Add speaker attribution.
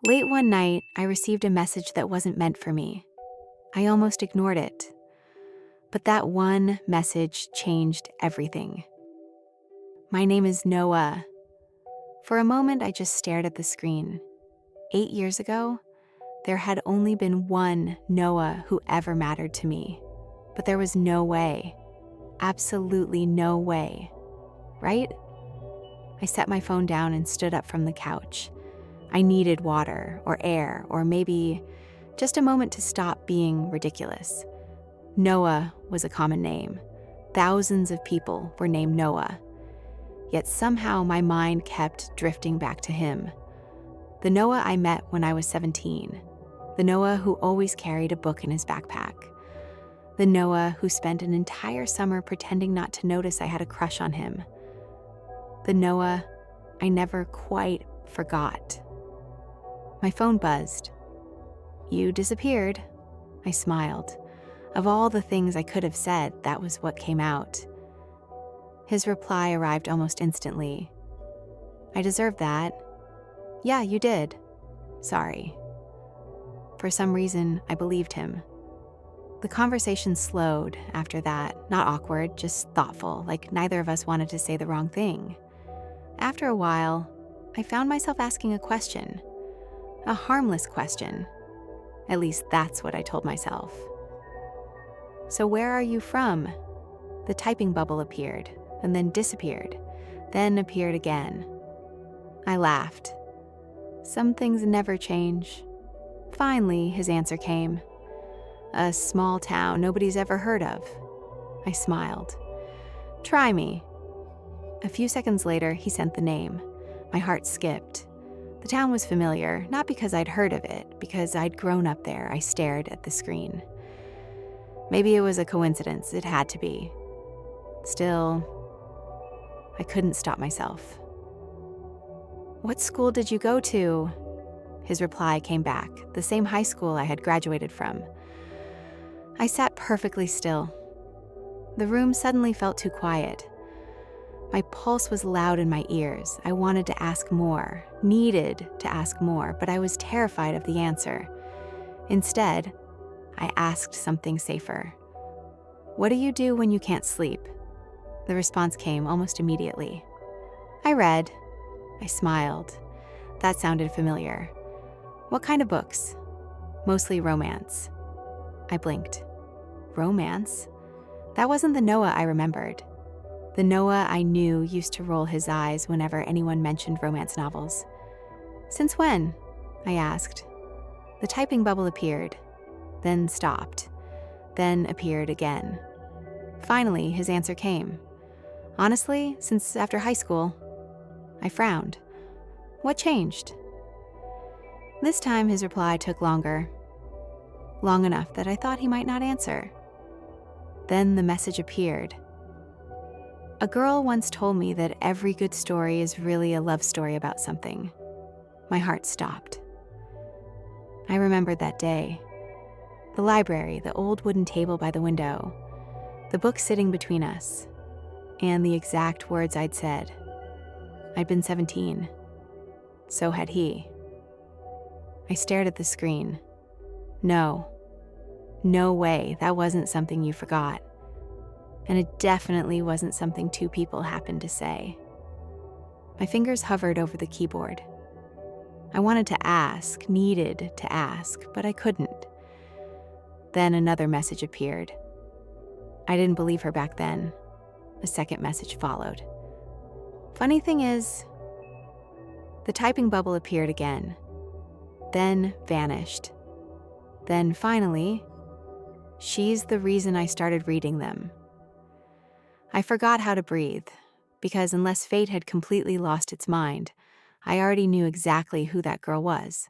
Speaker 1: Late one night, I received a message that wasn't meant for me. I almost ignored it. But that one message changed everything. My name is Noah. For a moment, I just stared at the screen. 8 years ago, there had only been one Noah who ever mattered to me. But there was no way. Absolutely no way. Right? I set my phone down and stood up from the couch. I needed water or air or maybe just a moment to stop being ridiculous. Noah was a common name. Thousands of people were named Noah. Yet somehow my mind kept drifting back to him. The Noah I met when I was 17. The Noah who always carried a book in his backpack. The Noah who spent an entire summer pretending not to notice I had a crush on him. The Noah I never quite forgot. My phone buzzed. "You disappeared." I smiled. Of all the things I could have said, that was what came out. His reply arrived almost instantly. "I deserved that." "Yeah, you did. Sorry." For some reason, I believed him. The conversation slowed after that, not awkward, just thoughtful, like neither of us wanted to say the wrong thing. After a while, I found myself asking a question. A harmless question. At least that's what I told myself. "So where are you from?" The typing bubble appeared, and then disappeared, then appeared again. I laughed. Some things never change. Finally, his answer came. "A small town nobody's ever heard of." I smiled. "Try me." A few seconds later, he sent the name. My heart skipped. The town was familiar, not because I'd heard of it, because I'd grown up there. I stared at the screen. Maybe it was a coincidence. It had to be. Still, I couldn't stop myself. "What school did you go to?" His reply came back, the same high school I had graduated from. I sat perfectly still. The room suddenly felt too quiet. My pulse was loud in my ears. I wanted to ask more, needed to ask more, but I was terrified of the answer. Instead, I asked something safer. "What do you do when you can't sleep?" The response came almost immediately. "I read." I smiled. That sounded familiar. "What kind of books?" "Mostly romance." I blinked. Romance? That wasn't the Noah I remembered. The Noah I knew used to roll his eyes whenever anyone mentioned romance novels. "Since when?" I asked. The typing bubble appeared, then stopped, then appeared again. Finally, his answer came. "Honestly, since after high school." I frowned. "What changed?" This time his reply took longer. Long enough that I thought he might not answer. Then the message appeared. "A girl once told me that every good story is really a love story about something." My heart stopped. I remembered that day. The library, the old wooden table by the window, the book sitting between us, and the exact words I'd said. I'd been 17. So had he. I stared at the screen. No. No way, that wasn't something you forgot. And it definitely wasn't something two people happened to say. My fingers hovered over the keyboard. I wanted to ask, needed to ask, but I couldn't. Then another message appeared. I didn't believe her back then. A second message followed. Funny thing is, the typing bubble appeared again, then vanished. Then finally, "She's the reason I started reading them." I forgot how to breathe, because unless fate had completely lost its mind, I already knew exactly who that girl was.